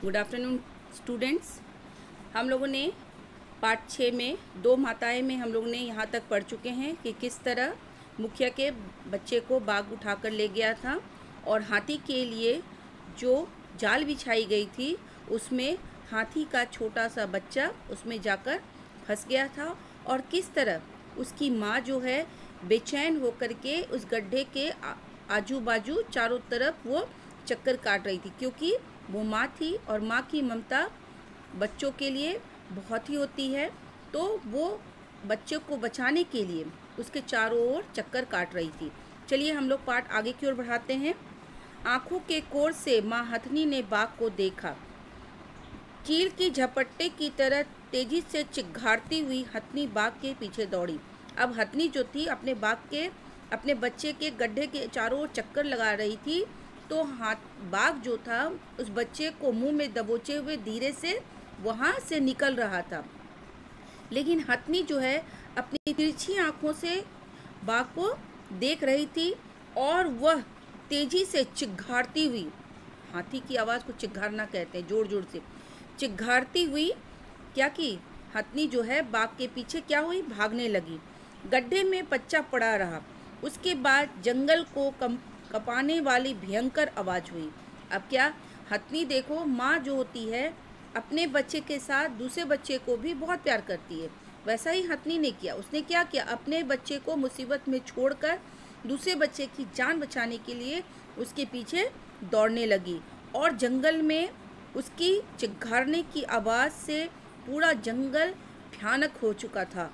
Good afternoon students. हम लोगों ने पार्ट 6 में दो माताएं में हम लोग ने यहाँ तक पढ़ चुके हैं कि किस तरह मुखिया के बच्चे को बाघ उठाकर ले गया था और हाथी के लिए जो जाल बिछाई गई थी उसमें हाथी का छोटा सा बच्चा उसमें जाकर फंस गया था और किस तरह उसकी माँ जो है बेचैन होकर के उस गड्ढे के आजू बाजू चारों तरफ वो चक्कर काट रही थी, क्योंकि वो माँ थी और माँ की ममता बच्चों के लिए बहुत ही होती है। तो वो बच्चे को बचाने के लिए उसके चारों ओर चक्कर काट रही थी। चलिए हम लोग पाठ आगे की ओर बढ़ाते हैं। आँखों के कोर से माँ हथनी ने बाघ को देखा। चील की झपट्टे की तरह तेजी से चिघाड़ती हुई हथनी बाघ के पीछे दौड़ी। अब हथनी जो थी अपने बच्चे के गड्ढे के चारों ओर चक्कर लगा रही थी, तो बाघ जो था उस बच्चे को मुंह में दबोचे हुए धीरे से वहाँ से निकल रहा था। लेकिन हथनी जो है अपनी तिरछी आँखों से बाघ को देख रही थी और वह तेजी से चिघाड़ती हुई, हाथी की आवाज़ को चिघाड़ना कहते हैं, जोर जोर से चिघाड़ती हुई क्या की हथनी जो है बाघ के पीछे क्या हुई, भागने लगी। गड्ढे में बच्चा पड़ा रहा। उसके बाद जंगल को कपाने वाली भयंकर आवाज़ हुई। अब क्या हथनी देखो, माँ जो होती है अपने बच्चे के साथ दूसरे बच्चे को भी बहुत प्यार करती है, वैसा ही हथनी ने किया। उसने क्या किया, अपने बच्चे को मुसीबत में छोड़कर दूसरे बच्चे की जान बचाने के लिए उसके पीछे दौड़ने लगी और जंगल में उसकी चिघाड़ने की आवाज़ से पूरा जंगल भयानक हो चुका था।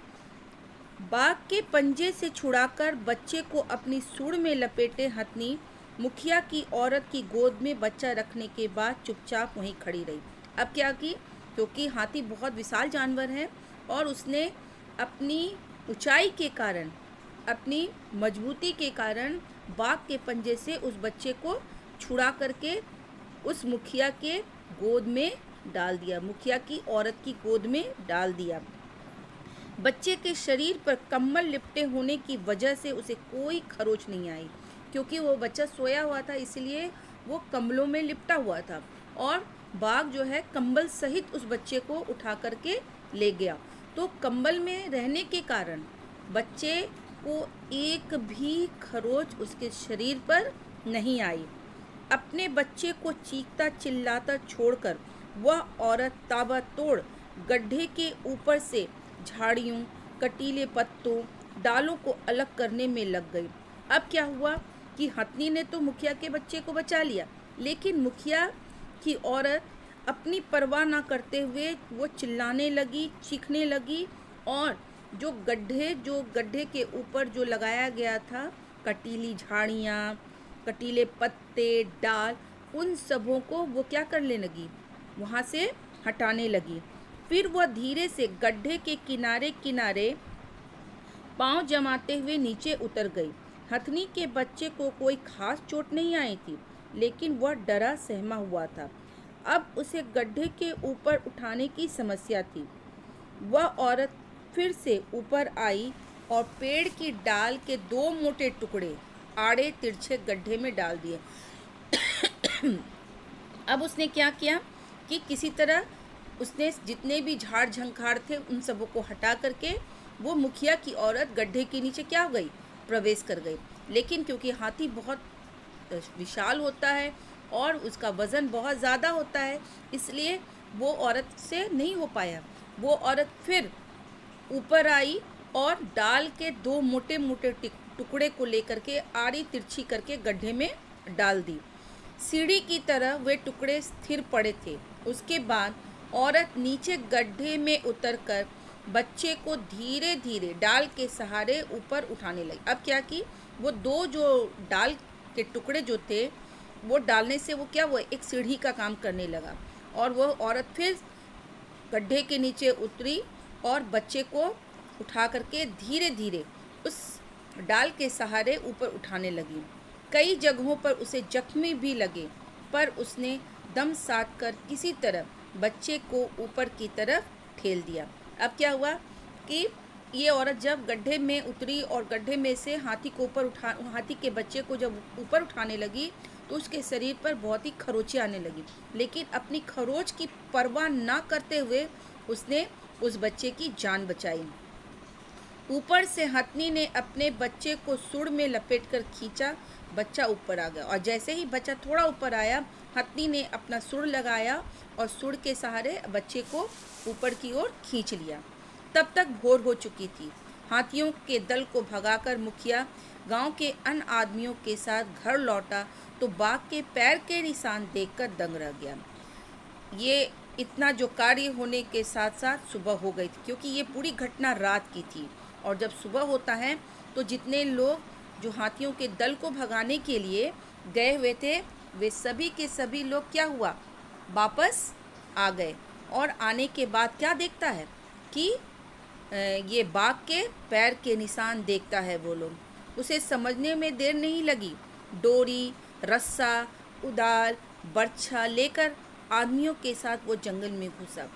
बाघ के पंजे से छुड़ाकर बच्चे को अपनी सूंड में लपेटे हथनी मुखिया की औरत की गोद में बच्चा रखने के बाद चुपचाप वहीं खड़ी रही। अब क्या की, क्योंकि हाथी बहुत विशाल जानवर है और उसने अपनी ऊंचाई के कारण, अपनी मजबूती के कारण बाघ के पंजे से उस बच्चे को छुड़ा करके उस मुखिया के गोद में डाल दिया, मुखिया की औरत की गोद में डाल दिया। बच्चे के शरीर पर कंबल लिपटे होने की वजह से उसे कोई खरोच नहीं आई, क्योंकि वो बच्चा सोया हुआ था, इसलिए वो कंबलों में लिपटा हुआ था और बाघ जो है कंबल सहित उस बच्चे को उठा करके ले गया। तो कंबल में रहने के कारण बच्चे को एक भी खरोच उसके शरीर पर नहीं आई। अपने बच्चे को चीखता चिल्लाता छोड़कर वह औरत ताबड़तोड़ गड्ढे के ऊपर से झाड़ियों, कटीले पत्तों, डालों को अलग करने में लग गई। अब क्या हुआ कि हथनी ने तो मुखिया के बच्चे को बचा लिया, लेकिन मुखिया की औरत अपनी परवाह ना करते हुए वो चिल्लाने लगी, चीखने लगी और जो गड्ढे के ऊपर जो लगाया गया था कटीली झाड़ियाँ, कटीले पत्ते, डाल, उन सबों को वो क्या करने लगी, वहाँ से हटाने लगी। फिर वह धीरे से गड्ढे के किनारे किनारे पांव जमाते हुए नीचे उतर गई। हथनी के बच्चे को कोई खास चोट नहीं आई थी, लेकिन वह डरा सहमा हुआ था। अब उसे गड्ढे के ऊपर उठाने की समस्या थी। वह औरत फिर से ऊपर आई और पेड़ की डाल के दो मोटे टुकड़े आड़े तिरछे गड्ढे में डाल दिए। अब उसने क्या किया कि किसी तरह उसने जितने भी झाड़ झंखाड़ थे उन सबों को हटा करके वो मुखिया की औरत गड्ढे के नीचे क्या हो गई, प्रवेश कर गई। लेकिन क्योंकि हाथी बहुत विशाल होता है और उसका वज़न बहुत ज़्यादा होता है, इसलिए वो औरत से नहीं हो पाया। वो औरत फिर ऊपर आई और डाल के दो मोटे मोटे टुकड़े को लेकर के आड़ी तिरछी करके गड्ढे में डाल दी। सीढ़ी की तरह वे टुकड़े स्थिर पड़े थे। उसके बाद औरत नीचे गड्ढे में उतरकर बच्चे को धीरे धीरे डाल के सहारे ऊपर उठाने लगी। अब क्या की, वो दो जो डाल के टुकड़े जो थे वो डालने से वो क्या, वो एक सीढ़ी का काम करने लगा और वो औरत फिर गड्ढे के नीचे उतरी और बच्चे को उठा करके धीरे धीरे उस डाल के सहारे ऊपर उठाने लगी। कई जगहों पर उसे जख्मी भी लगे, पर उसने दम साध कर किसी तरह बच्चे को ऊपर की तरफ ठेल दिया। अब क्या हुआ कि ये औरत जब गड्ढे में उतरी और गड्ढे में से हाथी के बच्चे को जब ऊपर उठाने लगी तो उसके शरीर पर बहुत ही खरोंचें आने लगी, लेकिन अपनी खरोंच की परवाह ना करते हुए उसने उस बच्चे की जान बचाई। ऊपर से हथनी ने अपने बच्चे को सुड़ में लपेटकर खींचा, बच्चा ऊपर आ गया और जैसे ही बच्चा थोड़ा ऊपर आया, हथनी ने अपना सुड़ लगाया और सुड़ के सहारे बच्चे को ऊपर की ओर खींच लिया। तब तक भोर हो चुकी थी। हाथियों के दल को भगाकर मुखिया गांव के अन्य आदमियों के साथ घर लौटा तो बाघ के पैर के निशान देखकर दंग रह गया। ये इतना जो कार्य होने के साथ साथ सुबह हो गई थी, क्योंकि ये पूरी घटना रात की थी। और जब सुबह होता है तो जितने लोग जो हाथियों के दल को भगाने के लिए गए हुए थे, वे सभी के सभी लोग क्या हुआ, वापस आ गए। और आने के बाद क्या देखता है कि ये बाघ के पैर के निशान देखता है। वो लोग उसे समझने में देर नहीं लगी। डोरी, रस्सा, उदाल, बर्छा लेकर आदमियों के साथ वो जंगल में घुसा।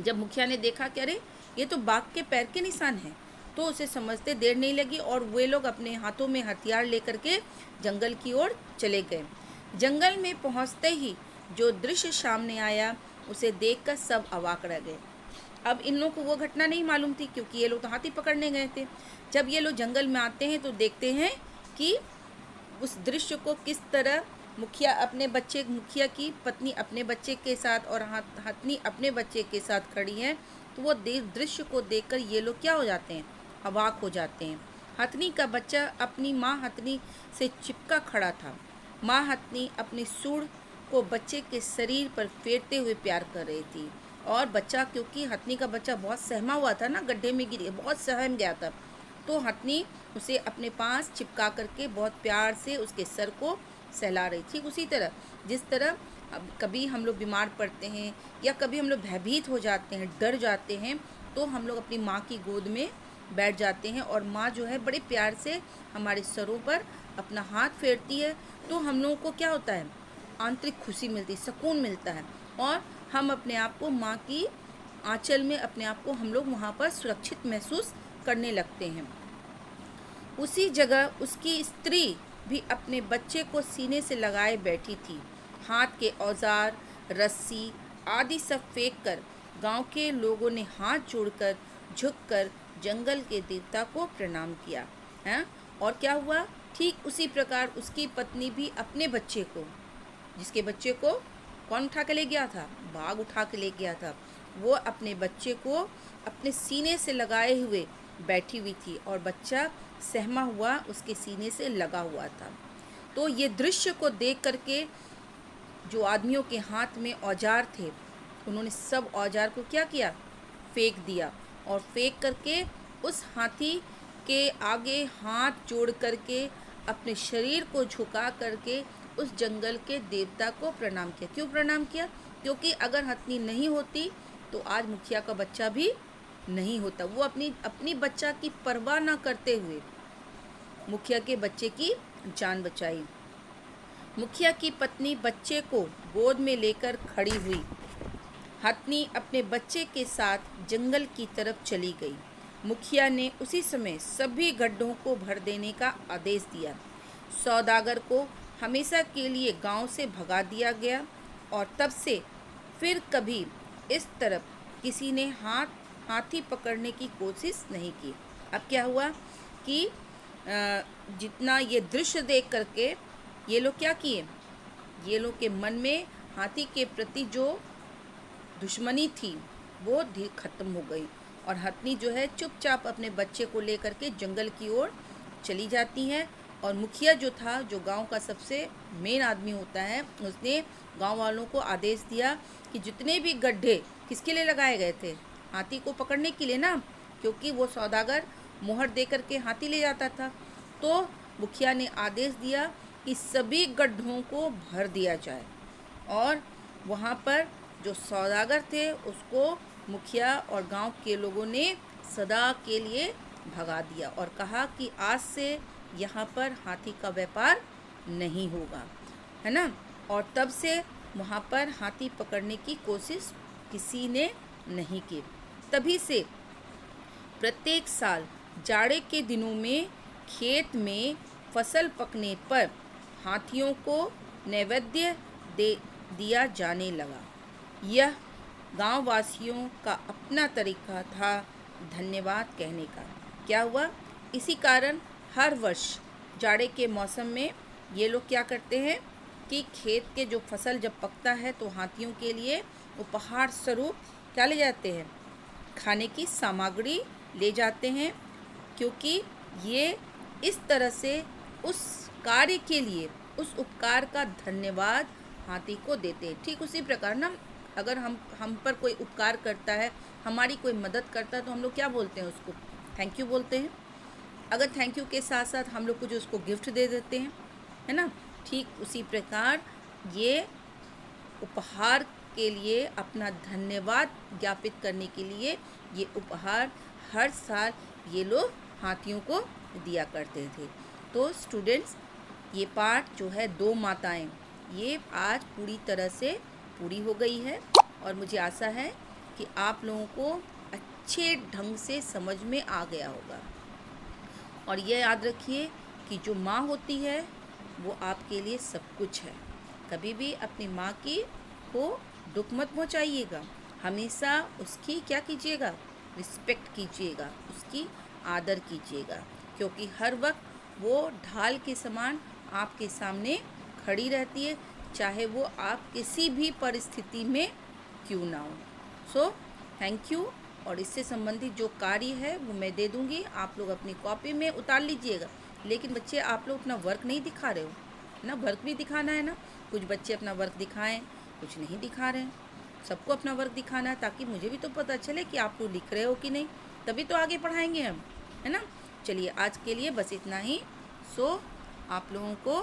जब मुखिया ने देखा कि अरे ये तो बाघ के पैर के निशान हैं, तो उसे समझते देर नहीं लगी और वे लोग अपने हाथों में हथियार लेकर के जंगल की ओर चले गए। जंगल में पहुंचते ही जो दृश्य सामने आया उसे देखकर सब अवाक रह गए। अब इन लोगों को वो घटना नहीं मालूम थी, क्योंकि ये लोग तो हाथी पकड़ने गए थे। जब ये लोग जंगल में आते हैं तो देखते हैं कि उस दृश्य को किस तरह मुखिया की पत्नी अपने बच्चे के साथ और हथनी अपने बच्चे के साथ खड़ी है। तो वो दृश्य को देखकर ये लोग क्या हो जाते हैं, अवाक हो जाते हैं। हथनी का बच्चा अपनी माँ हथनी से चिपका खड़ा था। माँ हथनी अपनी सूंड को बच्चे के शरीर पर फेरते हुए प्यार कर रही थी। और बच्चा, क्योंकि हथनी का बच्चा बहुत सहमा हुआ था ना, गड्ढे में गिर बहुत सहम गया था, तो हथनी उसे अपने पास चिपका करके बहुत प्यार से उसके सर को सहला रही थी। उसी तरह जिस तरह अब कभी हम लोग बीमार पड़ते हैं या कभी हम लोग भयभीत हो जाते हैं, डर जाते हैं, तो हम लोग अपनी माँ की गोद में बैठ जाते हैं और माँ जो है बड़े प्यार से हमारे सरों पर अपना हाथ फेरती है। तो हम लोगों को क्या होता है, आंतरिक खुशी मिलती, सुकून मिलता है और हम अपने आप को माँ की आंचल में अपने आप को हम लोग वहाँ पर सुरक्षित महसूस करने लगते हैं। उसी जगह उसकी स्त्री भी अपने बच्चे को सीने से लगाए बैठी थी। हाथ के औजार, रस्सी आदि सब फेंक कर गाँव के लोगों ने हाथ जोड़कर झुककर जंगल के देवता को प्रणाम किया है। और क्या हुआ, ठीक उसी प्रकार उसकी पत्नी भी अपने बच्चे को, जिसके बच्चे को कौन उठा के ले गया था, बाघ उठा के ले गया था, वो अपने बच्चे को अपने सीने से लगाए हुए बैठी हुई थी और बच्चा सहमा हुआ उसके सीने से लगा हुआ था। तो ये दृश्य को देख करके जो आदमियों के हाथ में औजार थे, उन्होंने सब औजार को क्या किया, फेंक दिया और फेंक करके उस हाथी के आगे हाथ जोड़ करके अपने शरीर को झुका करके उस जंगल के देवता को प्रणाम किया। क्यों प्रणाम किया, क्योंकि अगर हथनी नहीं होती तो आज मुखिया का बच्चा भी नहीं होता। वो अपनी बच्चा की परवाह ना करते हुए मुखिया के बच्चे की जान बचाई। मुखिया की पत्नी बच्चे को गोद में लेकर खड़ी हुई। हथनी अपने बच्चे के साथ जंगल की तरफ चली गई। मुखिया ने उसी समय सभी गड्ढों को भर देने का आदेश दिया। सौदागर को हमेशा के लिए गांव से भगा दिया गया और तब से फिर कभी इस तरफ किसी ने हाथी पकड़ने की कोशिश नहीं की। अब क्या हुआ कि जितना ये दृश्य देख करके ये लोग क्या किए, ये लोग के मन में हाथी के प्रति जो दुश्मनी थी वो खत्म हो गई और हथनी जो है चुपचाप अपने बच्चे को लेकर के जंगल की ओर चली जाती है। और मुखिया जो था, जो गांव का सबसे मेन आदमी होता है, उसने गांव वालों को आदेश दिया कि जितने भी गड्ढे किसके लिए लगाए गए थे, हाथी को पकड़ने के लिए ना, क्योंकि वो सौदागर मोहर दे करके हाथी ले जाता था। तो मुखिया ने आदेश दिया कि सभी गड्ढों को भर दिया जाए और वहाँ पर जो सौदागर थे उसको मुखिया और गांव के लोगों ने सदा के लिए भगा दिया और कहा कि आज से यहाँ पर हाथी का व्यापार नहीं होगा, है ना। और तब से वहाँ पर हाथी पकड़ने की कोशिश किसी ने नहीं की। तभी से प्रत्येक साल जाड़े के दिनों में खेत में फसल पकने पर हाथियों को नैवेद्य दे दिया जाने लगा। यह गांव वासियों का अपना तरीका था धन्यवाद कहने का। क्या हुआ? इसी कारण हर वर्ष जाड़े के मौसम में ये लोग क्या करते हैं कि खेत के जो फसल जब पकता है तो हाथियों के लिए उपहार स्वरूप क्या ले जाते हैं? खाने की सामग्री ले जाते हैं, क्योंकि ये इस तरह से उस कार्य के लिए, उस उपकार का धन्यवाद हाथी को देते हैं। ठीक उसी प्रकार ना, अगर हम पर कोई उपकार करता है, हमारी कोई मदद करता है, तो हम लोग क्या बोलते हैं? उसको थैंक यू बोलते हैं। अगर थैंक यू के साथ साथ हम लोग कुछ उसको गिफ्ट दे देते हैं, है ना। ठीक उसी प्रकार ये उपहार के लिए, अपना धन्यवाद ज्ञापित करने के लिए ये उपहार हर साल ये लोग हाथियों को दिया करते थे। तो स्टूडेंट्स, ये पाठ जो है दो माताएं, ये आज पूरी तरह से पूरी हो गई है और मुझे आशा है कि आप लोगों को अच्छे ढंग से समझ में आ गया होगा। और ये याद रखिए कि जो माँ होती है वो आपके लिए सब कुछ है। कभी भी अपनी माँ की को दुख मत पहुँचाइएगा, हमेशा उसकी क्या कीजिएगा? रिस्पेक्ट कीजिएगा, उसकी आदर कीजिएगा, क्योंकि हर वक्त वो ढाल के समान आपके सामने खड़ी रहती है, चाहे वो आप किसी भी परिस्थिति में क्यों ना हो। So thank you. और इससे संबंधित जो कार्य है वो मैं दे दूँगी, आप लोग अपनी कॉपी में उतार लीजिएगा। लेकिन बच्चे, आप लोग अपना वर्क नहीं दिखा रहे हो ना, वर्क भी दिखाना है ना। कुछ बच्चे अपना वर्क दिखाएं, कुछ नहीं दिखा रहे हैं। सबको अपना वर्क दिखाना है, ताकि मुझे भी तो पता चले कि आप लोग लिख रहे हो कि नहीं, तभी तो आगे पढ़ाएंगे हम, है ना। चलिए, आज के लिए बस इतना ही। सो आप लोगों को